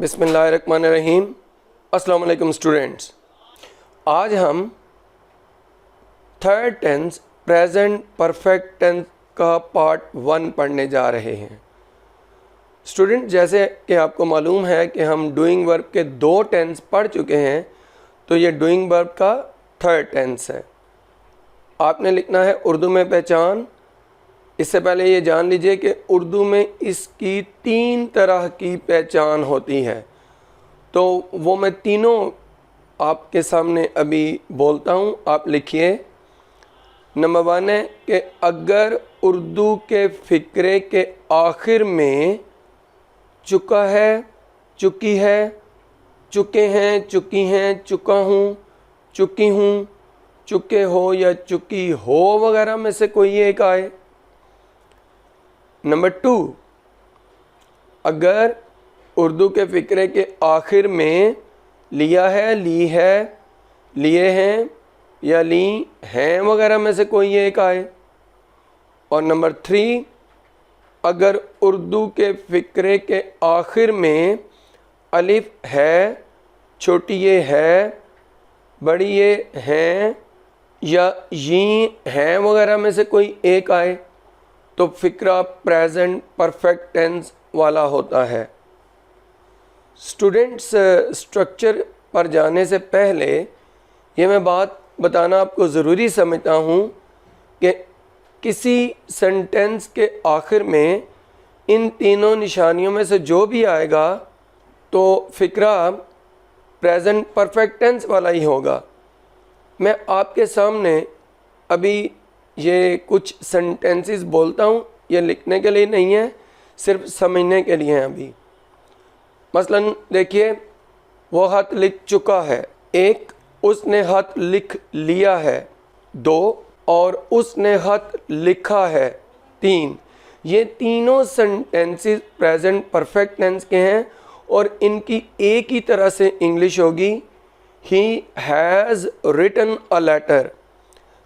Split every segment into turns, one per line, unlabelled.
बिस्मिल्लाहिर्रहमानिर्रहीम। अस्सलाम वालेकुम स्टूडेंट्स। आज हम third tense present perfect tense का पार्ट 1 पढ़ने जा रहे हैं। स्टूडेंट, जैसे कि आपको मालूम है कि हम डूइंग वर्ब के 2 टेंस पढ़ चुके हैं, तो ये डूइंग वर्ब का थर्ड टेंस है। आपने लिखना है उर्दू में पहचान। इससे पहले ये जान लीजिए कि उर्दू में इसकी 3 तरह की पहचान होती है, तो वो मैं तीनों आपके सामने अभी बोलता हूँ, आप लिखिए। नंबर 1 है कि अगर उर्दू के फ़िक्रे के आखिर में चुका है, चुकी है, चुके हैं, चुकी हैं, चुका हूँ, चुकी हूँ, चुके हो या चुकी हो वगैरह में से कोई एक आए। नंबर 2, अगर उर्दू के फ़िक्रे के आखिर में लिया है, ली है, लिए हैं या ली हैं वगैरह में से कोई एक आए। और नंबर 3, अगर उर्दू के फ़िक्रे के आखिर में अलिफ है, छोटी ये है, बड़ी ये हैं या ये हैं वगैरह में से कोई एक आए, तो फ़िक्रा प्रेजेंट परफेक्ट टेंस वाला होता है। स्टूडेंट्स, स्ट्रक्चर पर जाने से पहले ये मैं बात बताना आपको ज़रूरी समझता हूँ कि किसी सेंटेंस के आखिर में इन तीनों निशानियों में से जो भी आएगा तो फ़िक्रा प्रेजेंट परफेक्ट टेंस वाला ही होगा। मैं आपके सामने अभी ये कुछ सेंटेंसेस बोलता हूँ, ये लिखने के लिए नहीं है, सिर्फ समझने के लिए हैं अभी। मसलन देखिए, वो खत लिख चुका है, 1, उसने खत लिख लिया है, 2, और उसने खत लिखा है, 3। ये तीनों सेंटेंसेस प्रेजेंट परफेक्ट टेंस के हैं और इनकी एक ही तरह से इंग्लिश होगी, he has written a letter.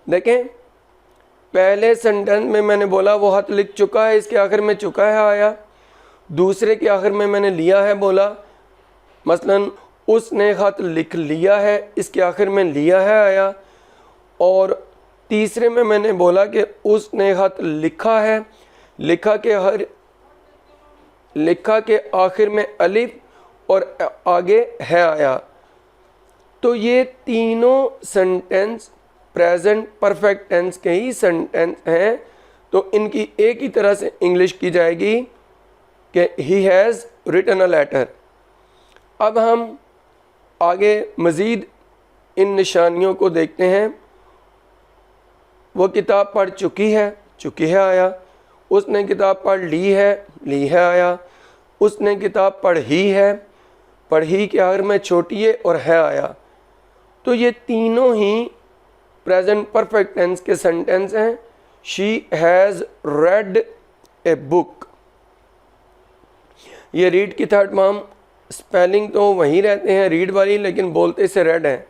देखें, पहले सेंटेंस में मैंने बोला वो खत लिख चुका है, इसके आखिर में चुका है आया। दूसरे के आखिर में मैंने लिया है बोला, मसलन उसने खत लिख लिया है, इसके आखिर में लिया है आया। और तीसरे में मैंने बोला कि उसने खत लिखा है, लिखा के आखिर में अलिफ और आगे है आया। तो ये तीनों सेंटेंस प्रेजेंट परफेक्ट टेंस के ही सेंटेंस हैं, तो इनकी एक ही तरह से इंग्लिश की जाएगी कि he has written a letter. अब हम आगे मज़ीद इन निशानियों को देखते हैं। वो किताब पढ़ चुकी है आया। उसने किताब पढ़ ली है आया। उसने किताब पढ़ी है, पढ़ी के आखिर में छोटी है और है आया। तो ये तीनों ही प्रेजेंट परफेक्ट टेंस के सेंटेंस हैं। She has red a book. ये रीड की थर्ड फॉर्म, स्पेलिंग तो वहीं रहते हैं रीड वाली, लेकिन बोलते से रेड हैं।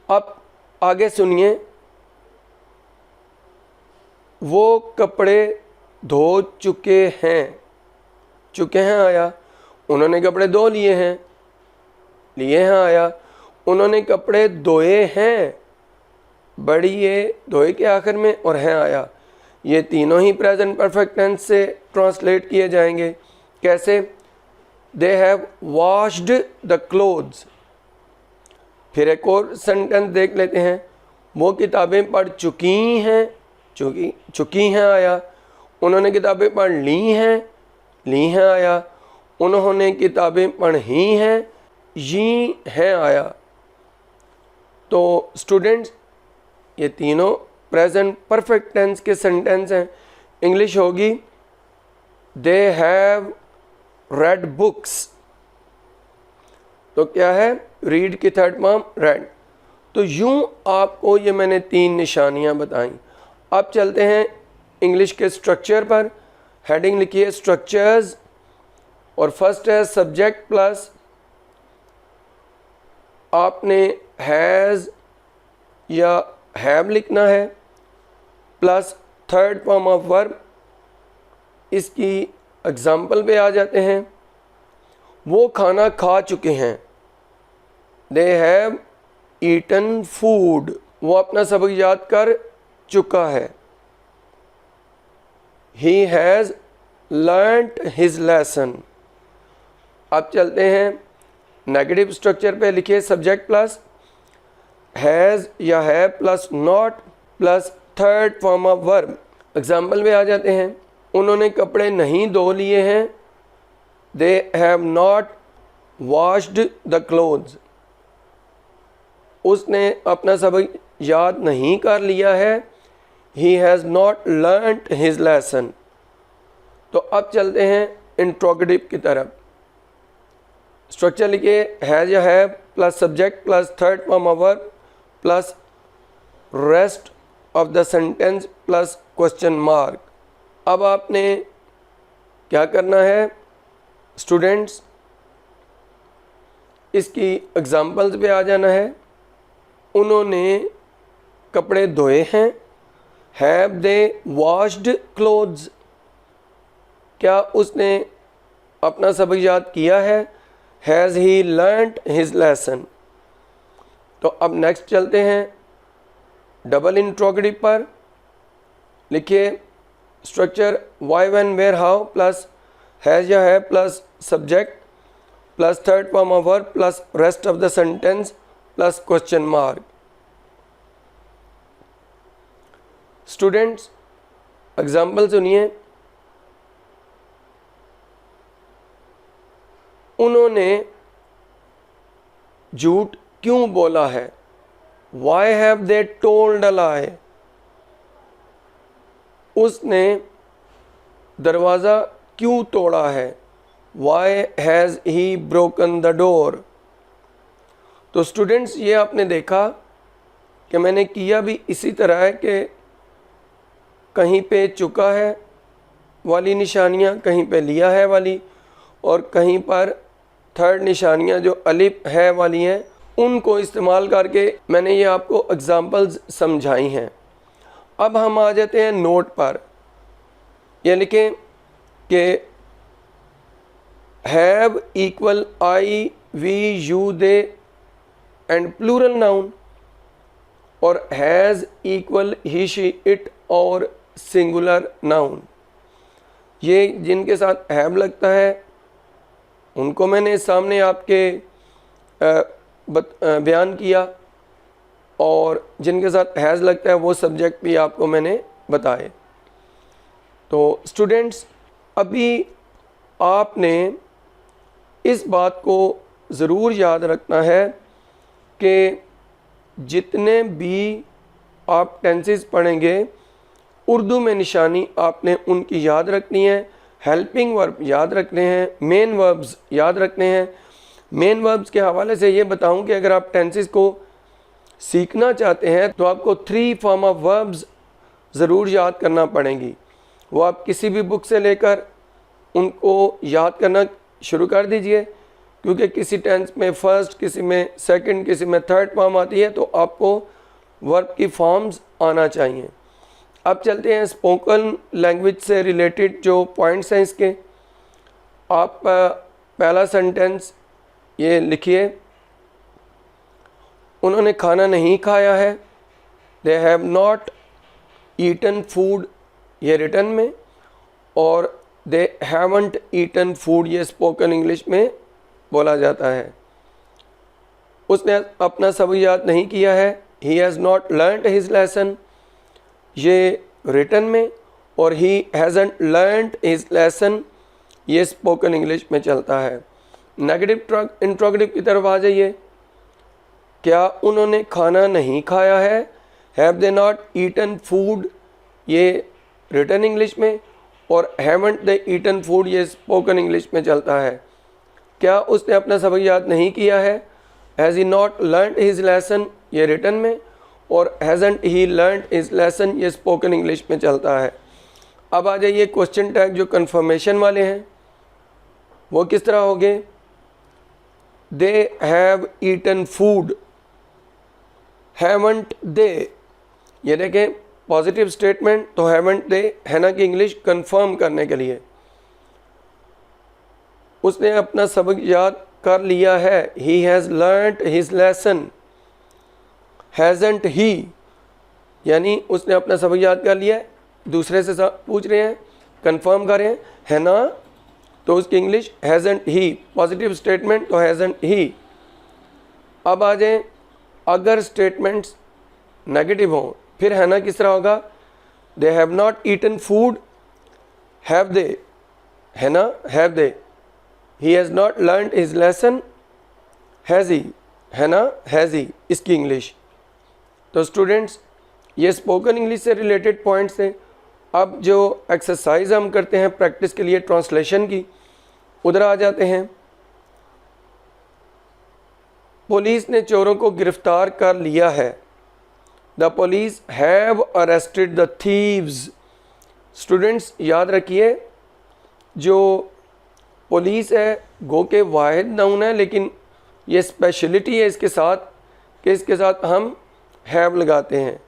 अब आगे सुनिए, वो कपड़े धो चुके हैं आया। उन्होंने कपड़े धो लिए हैं आया। उन्होंने कपड़े धोए हैं, बड़ी ये धोए के आखिर में और हैं आया। ये तीनों ही प्रेजेंट परफेक्ट टेंस से ट्रांसलेट किए जाएंगे। कैसे? They have washed the clothes. फिर एक और सेंटेंस देख लेते हैं। वो किताबें पढ़ चुकी हैं आया। उन्होंने किताबें पढ़ ली हैं आया। उन्होंने किताबें पढ़ी हैं, ये हैं आया। तो स्टूडेंट्स, ये तीनों प्रेजेंट परफेक्ट टेंस के सेंटेंस हैं। इंग्लिश होगी दे हैव रेड बुक्स। तो क्या है? रीड की थर्ड फॉर्म रेड। तो यूं आपको ये मैंने 3 निशानियां बताई। अब चलते हैं इंग्लिश के स्ट्रक्चर पर। हेडिंग लिखिए स्ट्रक्चर्स, और फर्स्ट है सब्जेक्ट प्लस, आपने हैज़ या हैव लिखना है, plus third form of verb. इसकी एग्जाम्पल पे आ जाते हैं। वो खाना खा चुके हैं। दे हैव ईटन फूड, वो अपना सबक याद कर चुका है। He has learned his lesson. अब चलते हैं नेगेटिव स्ट्रक्चर पे। लिखिए सब्जेक्ट प्लस हैज़ या have plus not plus third form of verb. Example में आ जाते हैं। उन्होंने कपड़े नहीं धो लिए हैं। दे have not washed the clothes. उसने अपना सबक याद नहीं कर लिया है। He has not learned his lesson. तो अब चलते हैं इंट्रोगेटिव की तरफ। स्ट्रक्चर लिखिए हैज़ या have plus subject plus third form of verb plus rest of the sentence plus question mark. अब आपने क्या करना है स्टूडेंट्स, इसकी एग्जाम्पल्स पे आ जाना है। उन्होंने कपड़े धोए हैं। हैव दे वॉश्ड क्लोथ्स, क्या उसने अपना सबक याद किया है। Has he learned his lesson. तो अब नेक्स्ट चलते हैं डबल इंट्रोगेटिव पर। लिखिए structure why when where how plus has या have plus subject plus third form of verb plus rest of the sentence plus question mark. Students example सुनिए। उन्होंने झूठ क्यों बोला है। Why have they told a lie? उसने दरवाज़ा क्यों तोड़ा है। Why has he broken the door? तो स्टूडेंट्स ये आपने देखा कि मैंने किया भी इसी तरह है कि कहीं पे चुका है वाली निशानियाँ, कहीं पे लिया है वाली, और कहीं पर थर्ड निशानियाँ जो अलिफ है वाली हैं उनको इस्तेमाल करके मैंने ये आपको एग्जाम्पल्स समझाई हैं। अब हम आ जाते हैं नोट पर। ये लिखें कि have equal I we you they and plural noun, और has equal he she it और सिंगुलर नाउन। ये जिनके साथ हैव लगता है उनको मैंने सामने आपके बयान किया, और जिनके साथ हैज़ लगता है वो सब्जेक्ट भी आपको मैंने बताए। तो स्टूडेंट्स अभी आपने इस बात को ज़रूर याद रखना है कि जितने भी आप टेंसेस पढ़ेंगे उर्दू में निशानी आपने उनकी याद रखनी है। हेल्पिंग वर्ब याद रखने हैं, मेन वर्ब्स याद रखने हैं। मेन वर्ब्स के हवाले से ये बताऊं कि अगर आप टेंसेस को सीखना चाहते हैं तो आपको 3 फॉर्म ऑफ वर्ब्स ज़रूर याद करना पड़ेंगी। वो आप किसी भी बुक से लेकर उनको याद करना शुरू कर दीजिए, क्योंकि किसी टेंस में फर्स्ट, किसी में सेकंड, किसी में थर्ड फॉर्म आती है, तो आपको वर्ब की फॉर्म्स आना चाहिए। अब चलते हैं स्पोकन लैंग्वेज से रिलेटेड जो पॉइंट्स हैं इसके। आप पहला सेंटेंस ये लिखिए, उन्होंने खाना नहीं खाया है। They have not eaten food, ये रिटन में, और दे हैवंट ईटन फूड ये स्पोकन इंग्लिश में बोला जाता है। उसने अपना सबक याद नहीं किया है। He has not learned his lesson, ये रिटन में, और ही हैज़ंट लर्नड हिज लेसन ये स्पोकन इंग्लिश में चलता है। नेगेटिव इंट्रोगेटिव की तरफ आ जाइए। क्या उन्होंने खाना नहीं खाया है। Have they not eaten food ये रिटन इंग्लिश में, और हैवंट दे ईटन फूड ये स्पोकन इंग्लिश में चलता है। क्या उसने अपना सबक याद नहीं किया है। Has he not learned his lesson ये रिटन में, और हैज़ंट ही लर्नड हिज लेसन ये स्पोकन इंग्लिश में चलता है। अब आ जाइए क्वेश्चन टैग जो कन्फर्मेशन वाले हैं वो किस तरह होंगे। They have eaten food, haven't they, ये देखें पॉजिटिव स्टेटमेंट, तो हैवंट दे है ना कि इंग्लिश कंफर्म करने के लिए। उसने अपना सबक याद कर लिया है, he has learned his lesson. Hasn't he, यानी उसने अपना सबक याद कर लिया है, दूसरे से पूछ रहे हैं, कंफर्म कर रहे हैं, है ना, तो उसकी इंग्लिश हैज़ंट ही। पॉजिटिव स्टेटमेंट तो हैज़ंट ही। अब आ जाए, अगर स्टेटमेंट्स नेगेटिव हों फिर है ना किस तरह होगा? They have not eaten food, have they, है ना, have they. He has not learned his lesson, has he, है ना, हैज़ ही इसकी इंग्लिश। तो स्टूडेंट्स, ये स्पोकन इंग्लिश से रिलेटेड पॉइंट्स थे। अब जो एक्सरसाइज हम करते हैं प्रैक्टिस के लिए ट्रांसलेशन की, उधर आ जाते हैं। पुलिस ने चोरों को गिरफ्तार कर लिया है। The police have arrested the thieves. Students याद रखिए, जो पुलिस है गो के वाहिद नाउन है, लेकिन ये स्पेशलिटी है इसके साथ कि इसके साथ हम हैव लगाते हैं।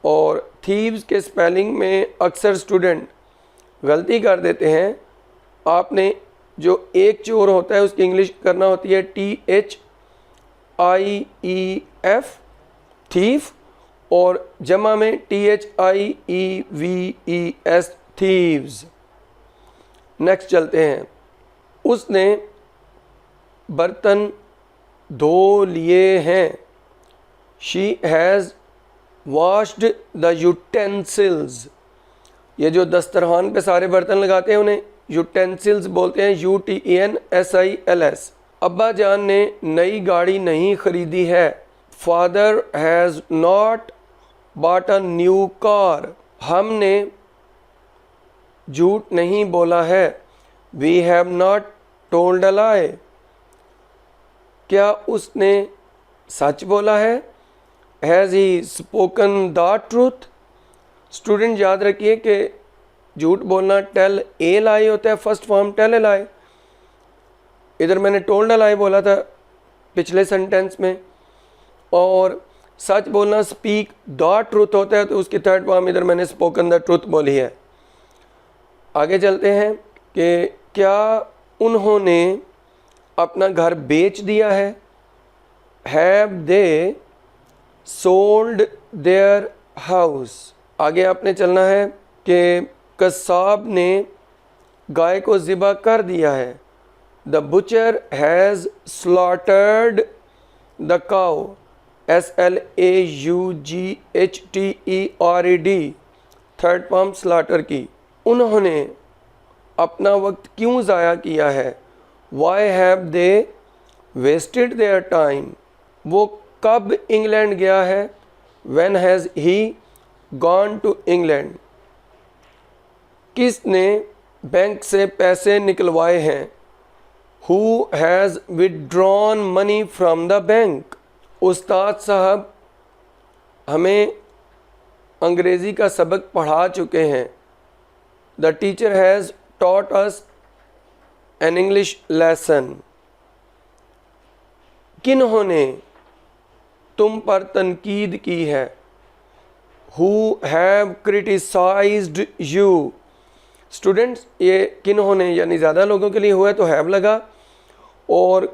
और थीव्स के स्पेलिंग में अक्सर स्टूडेंट गलती कर देते हैं। आपने जो एक चोर होता है उसकी इंग्लिश करना होती है THIEF, थीफ, और जमा में THIEVES, थीव्स। नेक्स्ट चलते हैं। उसने बर्तन धो लिए हैं। She has washed the utensils. ये जो दस्तरखान पे सारे बर्तन लगाते हैं उन्हें यूटेंसिल्स बोलते हैं, UTENSILS। अब्बा जान ने नई गाड़ी नहीं ख़रीदी है। Father has not bought a new car. हमने झूठ नहीं बोला है। We have not told a lie. क्या उसने सच बोला है? Has he spoken the truth. Student याद रखिए कि झूठ बोलना टेल ए लाई होता है, फर्स्ट फॉर्म टेल ए लाई। इधर मैंने टोल्ड अ लाई बोला था पिछले सेंटेंस में, और सच बोलना स्पीक द ट्रूथ होता है, तो उसकी थर्ड फॉर्म इधर मैंने स्पोकन द ट्रूथ बोली है। आगे चलते हैं कि क्या उन्होंने अपना घर बेच दिया है? Have they sold their house. आगे आपने चलना है कि कसाब ने गाय को ज़िबा कर दिया है। The butcher has slaughtered the cow. SLAUGHTERED, third form slaughter की। उन्होंने अपना वक्त क्यों ज़ाया किया है? Why have they wasted their time. वो कब इंग्लैंड गया है? When has he gone to England. किसने बैंक से पैसे निकलवाए हैं? Who has withdrawn money from the bank. उस्ताद साहब हमें अंग्रेज़ी का सबक पढ़ा चुके हैं। The teacher has taught us an English lesson। किन्होंने तुम पर तनकीद की है? Who have criticized you। Students, ये किन्होंने यानी ज़्यादा लोगों के लिए हुआ है तो हैव लगा, और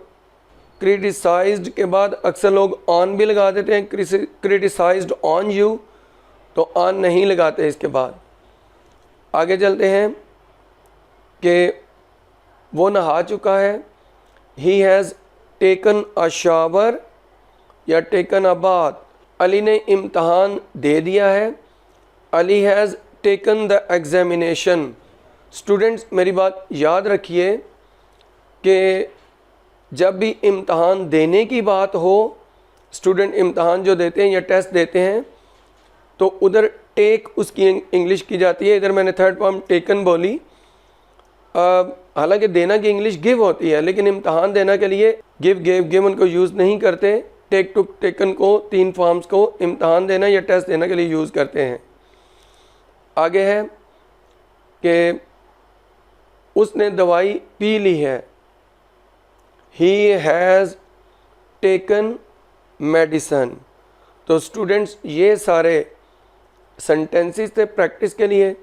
क्रिटिसाइज्ड के बाद अक्सर लोग ऑन भी लगा देते हैं, क्रिटिसाइज्ड ऑन यू, तो ऑन नहीं लगाते इसके बाद। आगे चलते हैं कि वो नहा चुका है। He has taken a shower या टेकन अ बाथ। अली ने इम्तहान दे दिया है। Ali has taken the examination. Students, मेरी बात याद रखिए कि जब भी इम्तहान देने की बात हो, स्टूडेंट इम्तहान जो देते हैं या टेस्ट देते हैं, तो उधर टेक उसकी इंग्लिश की जाती है। इधर मैंने थर्ड फॉर्म टेकन बोली। हालांकि देना की इंग्लिश गिव होती है, लेकिन इम्तहान देना के लिए गिव, गेव, गिवन को यूज़ नहीं करते। टेक, टू, टेकन को, तीन फॉर्म्स को इम्तहान देना या टेस्ट देना के लिए यूज़ करते हैं। आगे है कि उसने दवाई पी ली है। He has taken medicine. तो स्टूडेंट्स, ये सारे सेंटेंसेस थे प्रैक्टिस के लिए।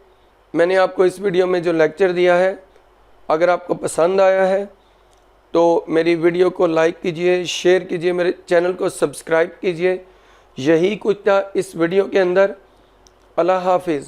मैंने आपको इस वीडियो में जो लेक्चर दिया है अगर आपको पसंद आया है तो मेरी वीडियो को लाइक कीजिए, शेयर कीजिए, मेरे चैनल को सब्सक्राइब कीजिए। यही कुछ था इस वीडियो के अंदर। अल्लाह हाफिज़।